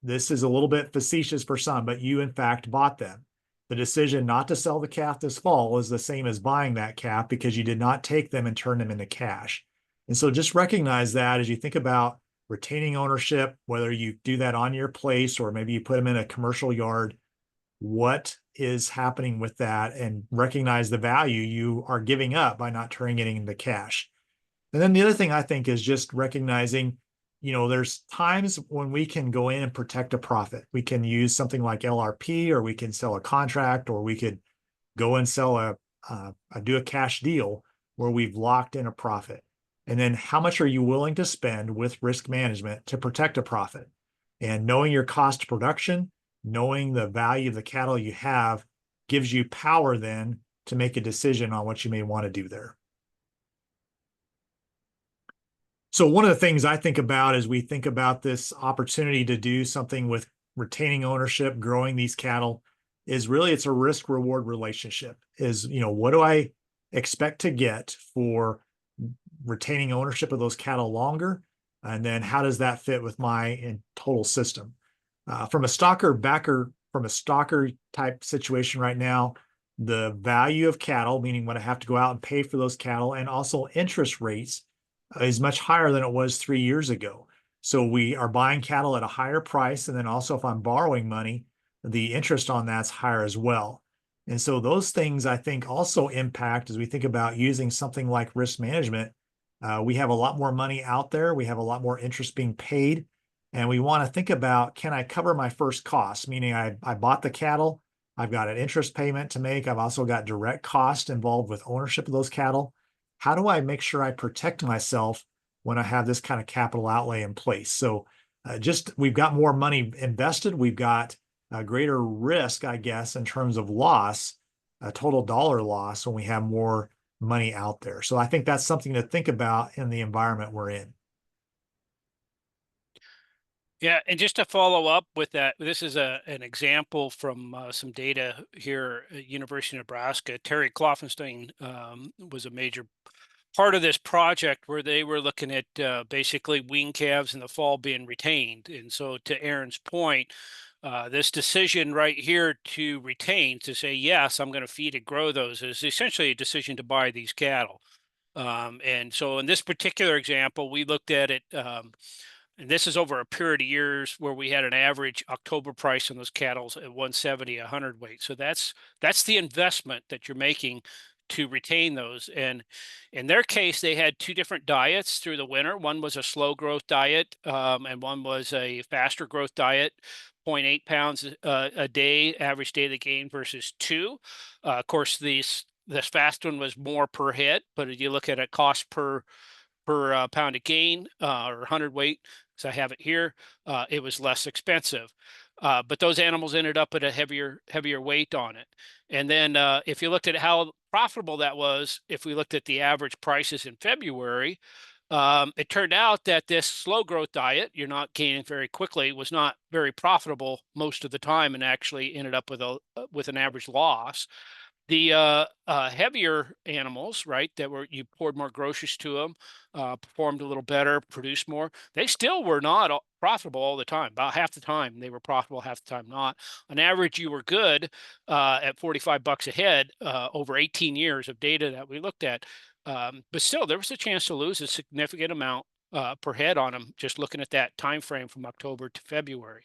this is a little bit facetious for some, but you in fact bought them. The decision not to sell the calf this fall is the same as buying that calf because you did not take them and turn them into cash. And so just recognize that as you think about retaining ownership, whether you do that on your place or maybe you put them in a commercial yard, what is happening with that, and recognize the value you are giving up by not turning it into cash. And then the other thing I think is just recognizing, there's times when we can go in and protect a profit. We can use something like LRP, or we can sell a contract, or we could go and sell do a cash deal where we've locked in a profit. And then how much are you willing to spend with risk management to protect a profit? And knowing your cost of production, knowing the value of the cattle you have, gives you power then to make a decision on what you may want to do there. So one of the things I think about as we think about this opportunity to do something with retaining ownership, growing these cattle, is really it's a risk reward relationship. Is, what do I expect to get for retaining ownership of those cattle longer? And then how does that fit with my total system? From a stocker type situation right now, the value of cattle, meaning what I have to go out and pay for those cattle, and also interest rates is much higher than it was 3 years ago. So we are buying cattle at a higher price. And then also if I'm borrowing money, the interest on that's higher as well. And so those things I think also impact as we think about using something like risk management. We have a lot more money out there. We have a lot more interest being paid. And we want to think about, can I cover my first costs? Meaning I bought the cattle, I've got an interest payment to make. I've also got direct cost involved with ownership of those cattle. How do I make sure I protect myself when I have this kind of capital outlay in place? So we've got more money invested. We've got a greater risk, I guess, in terms of loss, a total dollar loss when we have more money out there. So I think that's something to think about in the environment we're in. Yeah, and just to follow up with that, this is an example from some data here at University of Nebraska. Terry Kloffenstein was a major part of this project where they were looking at basically wean calves in the fall being retained. And so to Aaron's point, this decision right here to retain, to say, yes, I'm going to feed and grow those, is essentially a decision to buy these cattle. And so in this particular example, we looked at it, and this is over a period of years where we had an average October price on those cattle at 170 a hundredweight. So that's the investment that you're making to retain those. And in their case, they had two different diets through the winter. One was a slow growth diet, and one was a faster growth diet, 0.8 pounds a day, average daily gain versus 2. Of course, this fast one was more per head, but if you look at a cost per pound of gain or hundredweight, as I have it here, it was less expensive. But those animals ended up at a heavier weight on it. And then if you looked at how profitable that was, if we looked at the average prices in February, it turned out that this slow growth diet, you're not gaining very quickly, was not very profitable most of the time, and actually ended up with an average loss. The heavier animals, right, you poured more groceries to them, performed a little better, produced more. They still were not profitable all the time. About half the time they were profitable, half the time not. On average, you were good at $45 a head over 18 years of data that we looked at. But still, there was a chance to lose a significant amount per head on them, just looking at that time frame from October to February.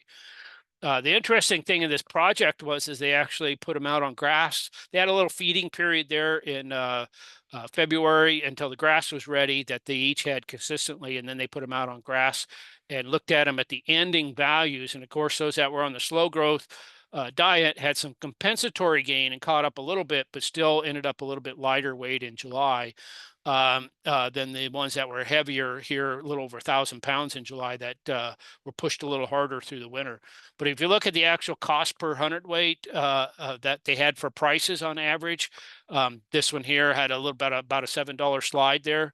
The interesting thing in this project is they actually put them out on grass. They had a little feeding period there in February until the grass was ready that they each had consistently, and then they put them out on grass and looked at them at the ending values. And of course, those that were on the slow growth diet had some compensatory gain and caught up a little bit, but still ended up a little bit lighter weight in July than the ones that were heavier here, a little over 1,000 pounds in July, that were pushed a little harder through the winter. But if you look at the actual cost per hundredweight that they had for prices on average, this one here had a little bit about a $7 slide there,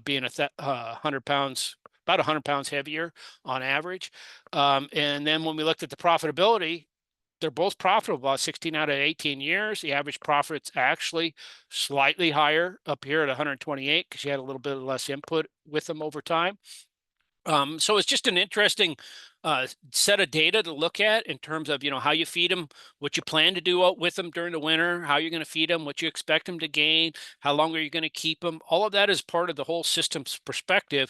being 100 pounds, about 100 pounds heavier on average. And then when we looked at the profitability, they're both profitable about 16 out of 18 years. The average profit's actually slightly higher up here at 128 because you had a little bit less input with them over time. So it's just an interesting set of data to look at in terms of, how you feed them, what you plan to do with them during the winter, how you're going to feed them, what you expect them to gain, how long are you going to keep them. All of that is part of the whole system's perspective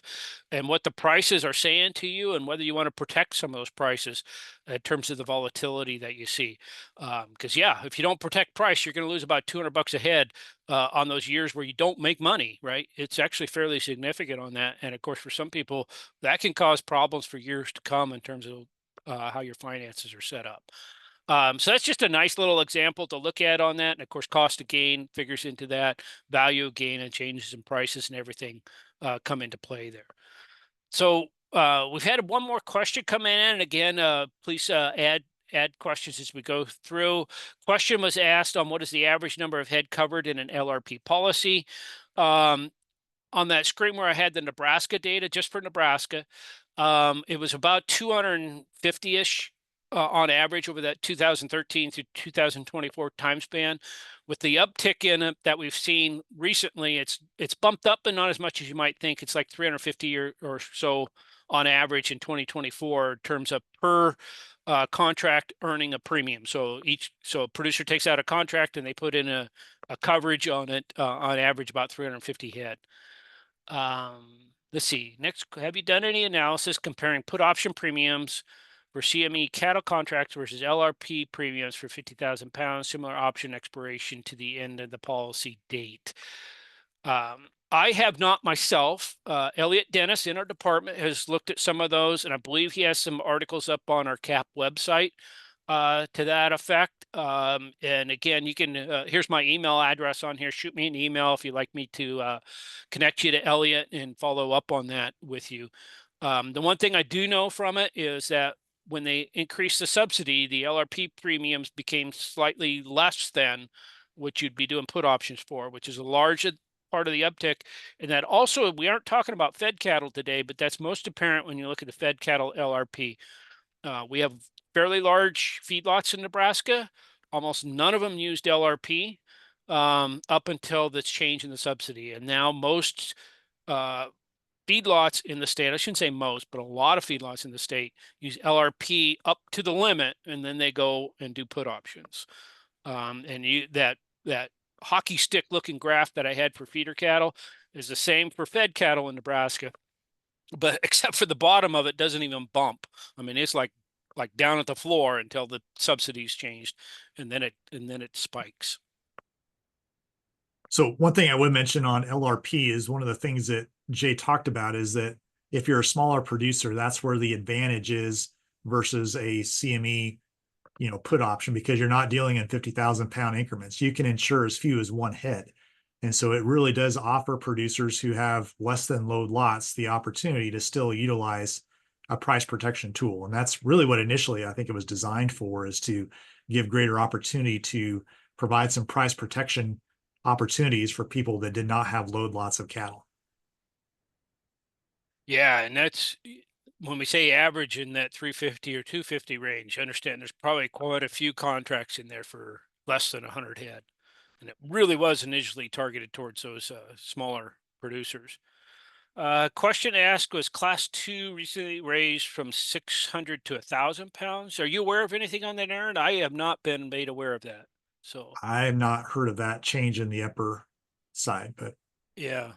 and what the prices are saying to you and whether you want to protect some of those prices in terms of the volatility that you see. Because if you don't protect price, you're going to lose about $200 a head on those years where you don't make money, right? It's actually fairly significant on that. And of course, for some people, that can cause problems for years to come in terms of how your finances are set up. So that's just a nice little example to look at on that. And of course, cost of gain figures into that, value of gain and changes in prices and everything come into play there. So we've had one more question come in. And again, please add questions as we go through. Question was asked on what is the average number of head covered in an LRP policy. On that screen where I had the Nebraska data, just for Nebraska, it was about 250-ish on average over that 2013 to 2024 time span. With the uptick in it that we've seen recently, it's bumped up, but not as much as you might think. It's like 350 or so on average in 2024 in terms of per contract earning a premium. So a producer takes out a contract and they put in a coverage on it on average about 350 head. Let's see. Next, have you done any analysis comparing put option premiums for CME cattle contracts versus LRP premiums for 50,000 pounds, similar option expiration to the end of the policy date? I have not myself. Elliot Dennis in our department has looked at some of those, and I believe he has some articles up on our CAP website to that effect. And again, you can, here's my email address on here. Shoot me an email if you'd like me to connect you to Elliot and follow up on that with you. The one thing I do know from it is that when they increased the subsidy, the LRP premiums became slightly less than what you'd be doing put options for, which is a large part of the uptick. And that also, we aren't talking about fed cattle today, but that's most apparent when you look at the fed cattle LRP. We have fairly large feedlots in Nebraska. Almost none of them used LRP up until this change in the subsidy. And now most feedlots in the state, I shouldn't say most, but a lot of feedlots in the state use LRP up to the limit, and then they go and do put options. And that hockey stick looking graph that I had for feeder cattle is the same for fed cattle in Nebraska, but except for the bottom of it doesn't even bump. I mean, it's like down at the floor until the subsidies changed, and then it spikes. So one thing I would mention on LRP is one of the things that Jay talked about is that if you're a smaller producer, that's where the advantage is versus a CME, put option, because you're not dealing in 50,000 pound increments. You can insure as few as one head. And so it really does offer producers who have less than load lots the opportunity to still utilize a price protection tool. And that's really what initially I think it was designed for, is to give greater opportunity to provide some price protection opportunities for people that did not have load lots of cattle. Yeah, and that's when we say average in that 350 or 250 range. Understand there's probably quite a few contracts in there for less than 100 head, and it really was initially targeted towards those smaller producers. Question asked, was Class 2 recently raised from 600 to 1,000 pounds? Are you aware of anything on that, Aaron? I have not been made aware of that. So I have not heard of that change in the upper side, but yeah.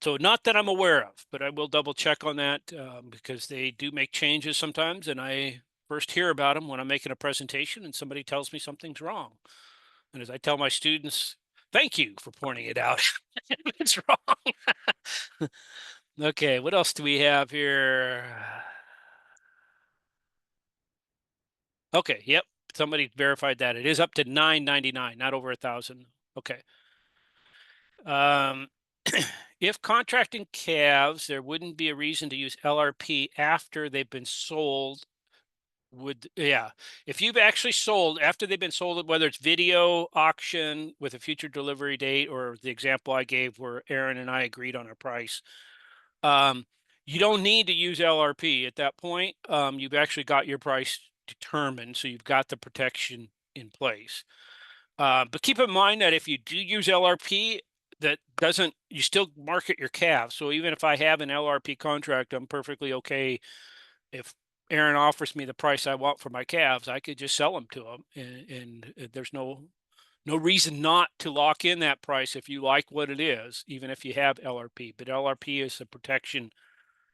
So not that I'm aware of, but I will double check on that because they do make changes sometimes, and I first hear about them when I'm making a presentation and somebody tells me something's wrong. And as I tell my students, thank you for pointing it out. It's wrong. Okay, what else do we have here? Okay, yep. Somebody verified that. It is up to $9.99, not over 1,000. Okay. If contracting calves, there wouldn't be a reason to use LRP after they've been sold. If you've actually sold after they've been sold, whether it's video auction with a future delivery date, or the example I gave where Aaron and I agreed on a price, you don't need to use LRP at that point. You've actually got your price determined, so you've got the protection in place. But keep in mind that if you do use LRP, you still market your calves. So even if I have an LRP contract, I'm perfectly okay. If Aaron offers me the price I want for my calves, I could just sell them to him, and there's no reason not to lock in that price if you like what it is, even if you have LRP. But LRP is a protection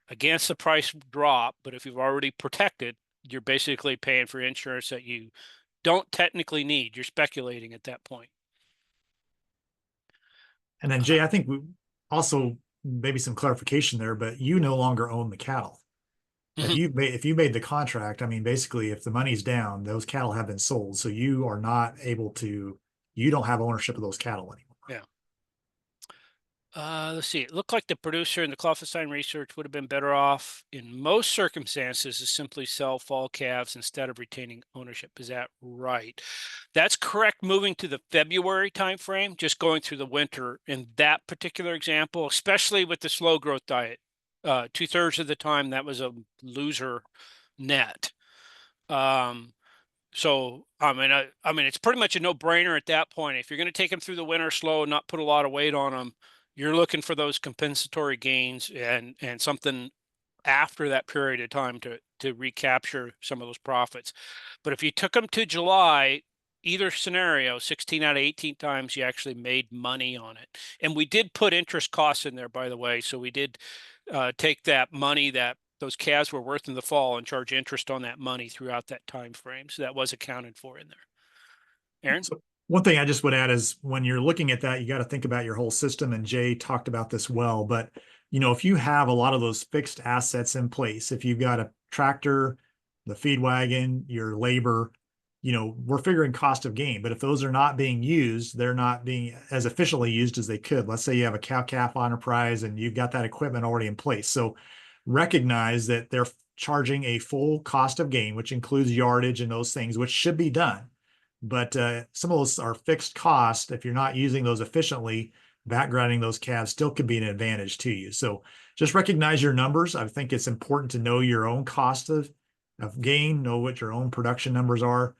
against the price drop. But if you've already protected, you're basically paying for insurance that you don't technically need. You're speculating at that point. And then Jay, I think we also maybe some clarification there, but you no longer own the cattle. If you made the contract, I mean, basically, if the money's down, those cattle have been sold, so you are not able to. You don't have ownership of those cattle anymore. Yeah. Let's see. It looked like the producer in the Kloffenstein research would have been better off in most circumstances to simply sell fall calves instead of retaining ownership. Is that right? That's correct. Moving to the February timeframe, just going through the winter in that particular example, especially with the slow growth diet. 2/3 of the time that was a loser net. So I mean, it's pretty much a no-brainer at that point. If you're going to take them through the winter slow and not put a lot of weight on them, you're looking for those compensatory gains and something after that period of time to recapture some of those profits. But if you took them to July, either scenario, 16 out of 18 times, you actually made money on it. And we did put interest costs in there, by the way. So we did take that money that those calves were worth in the fall and charge interest on that money throughout that time frame. So that was accounted for in there. Aaron? So one thing I just would add is when you're looking at that, you got to think about your whole system. And Jay talked about this well, but if you have a lot of those fixed assets in place, if you've got a tractor, the feed wagon, your labor, we're figuring cost of gain. But if those are not being used, they're not being as efficiently used as they could. Let's say you have a cow-calf enterprise and you've got that equipment already in place. So recognize that they're charging a full cost of gain, which includes yardage and those things, which should be done. But some of those are fixed costs. If you're not using those efficiently, backgrounding those calves still could be an advantage to you. So just recognize your numbers. I think it's important to know your own cost of gain, know what your own production numbers are.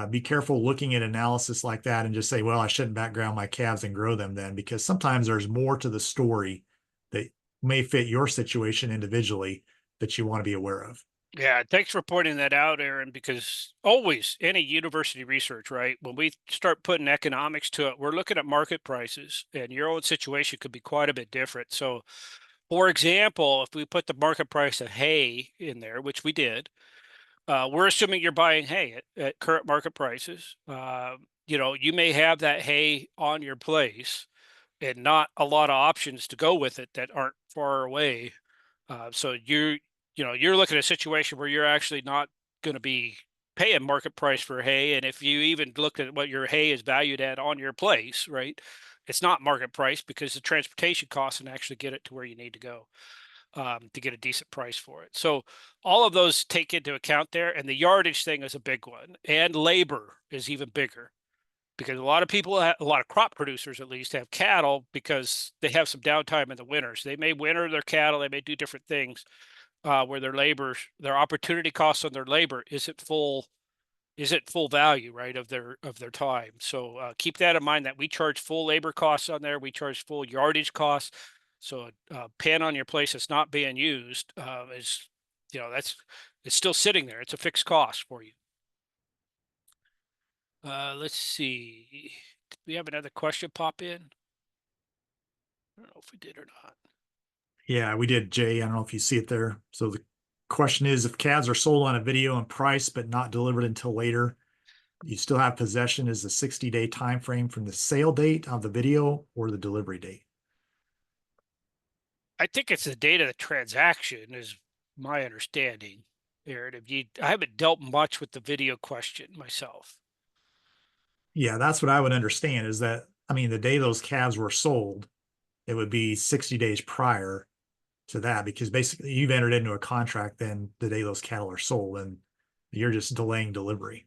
Be careful looking at analysis like that and just say, well, I shouldn't background my calves and grow them then, because sometimes there's more to the story that may fit your situation individually that you want to be aware of. Yeah, thanks for pointing that out, Aaron, because always any university research, right? When we start putting economics to it, we're looking at market prices, and your own situation could be quite a bit different. So, for example, if we put the market price of hay in there, which we did, we're assuming you're buying hay at current market prices. You may have that hay on your place and not a lot of options to go with it that aren't far away. So you're looking at a situation where you're actually not going to be paying market price for hay. And if you even look at what your hay is valued at on your place, right, it's not market price because the transportation costs and actually get it to where you need to go to get a decent price for it. So all of those take into account there. And the yardage thing is a big one. And labor is even bigger because a lot of people, a lot of crop producers at least, have cattle because they have some downtime in the winter. So they may winter their cattle, they may do different things where their opportunity costs on their labor isn't full value, right, of their time. So keep that in mind that we charge full labor costs on there. We charge full yardage costs. So a pen on your place that's not being used is, it's still sitting there. It's a fixed cost for you. Let's see. Did we have another question pop in? I don't know if we did or not. Yeah, we did, Jay. I don't know if you see it there. So the question is, if calves are sold on a video and price but not delivered until later, you still have possession is the 60-day time frame from the sale date of the video or the delivery date? I think it's the date of the transaction is my understanding. Aaron, I haven't dealt much with the video question myself. Yeah, that's what I would understand is that, I mean, the day those calves were sold, it would be 60 days prior to that, because basically you've entered into a contract then the day those cattle are sold and you're just delaying delivery.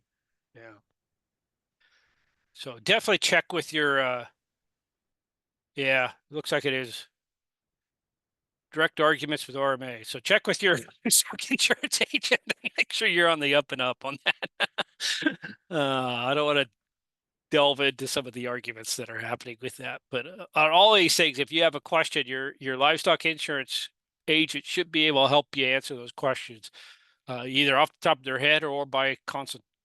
Yeah. So definitely check with your, yeah, looks like it is direct arguments with RMA. So check with your insurance agent. Make sure you're on the up and up on that. I don't want to delve into some of the arguments that are happening with that, but on all these things, if you have a question, your livestock insurance agent should be able to help you answer those questions, either off the top of their head or by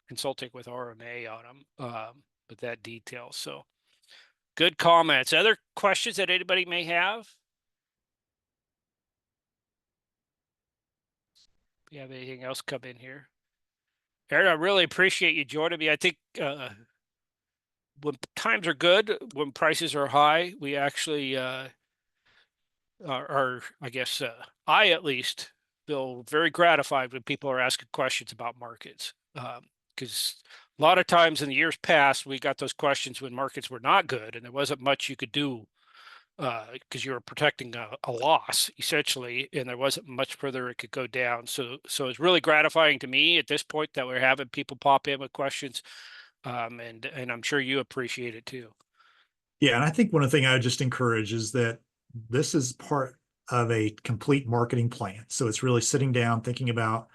consulting with RMA on them with that detail. So good comments. Other questions that anybody may have? If you have anything else come in here. Aaron, I really appreciate you joining me. I think when times are good, when prices are high, we actually are, I guess, I at least feel very gratified when people are asking questions about markets. Because a lot of times in the years past, we got those questions when markets were not good and there wasn't much you could do because you were protecting a loss essentially, and there wasn't much further it could go down. So it's really gratifying to me at this point that we're having people pop in with questions, and I'm sure you appreciate it too. Yeah, and I think one of the things I would just encourage is that this is part of a complete marketing plan. So it's really sitting down, thinking about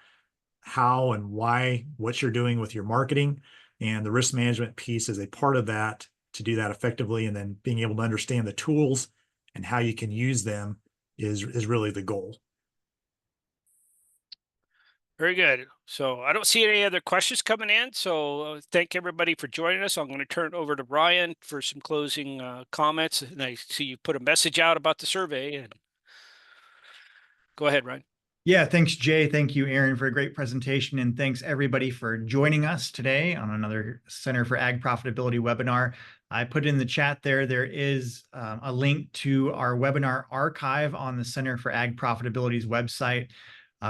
how and why, what you're doing with your marketing, and the risk management piece is a part of that to do that effectively, and then being able to understand the tools and how you can use them is really the goal. Very good. So I don't see any other questions coming in. So thank everybody for joining us. I'm going to turn it over to Ryan for some closing comments. And I see you put a message out about the survey. And go ahead, Ryan. Yeah, thanks, Jay. Thank you, Aaron, for a great presentation. And thanks, everybody, for joining us today on another Center for Ag Profitability webinar. I put in the chat there. There is a link to our webinar archive on the Center for Ag Profitability's website.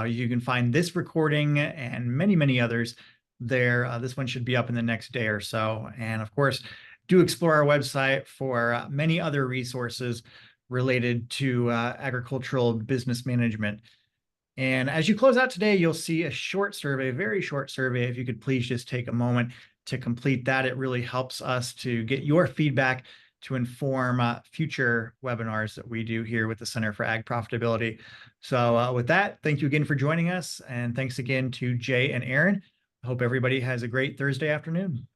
You can find this recording and many, many others there. This one should be up in the next day or so. And of course, do explore our website for many other resources related to agricultural business management. And as you close out today, you'll see a short survey, very short survey. If you could please just take a moment to complete that. It really helps us to get your feedback to inform future webinars that we do here with the Center for Ag Profitability. So with that, thank you again for joining us. And thanks again to Jay and Aaron. I hope everybody has a great Thursday afternoon.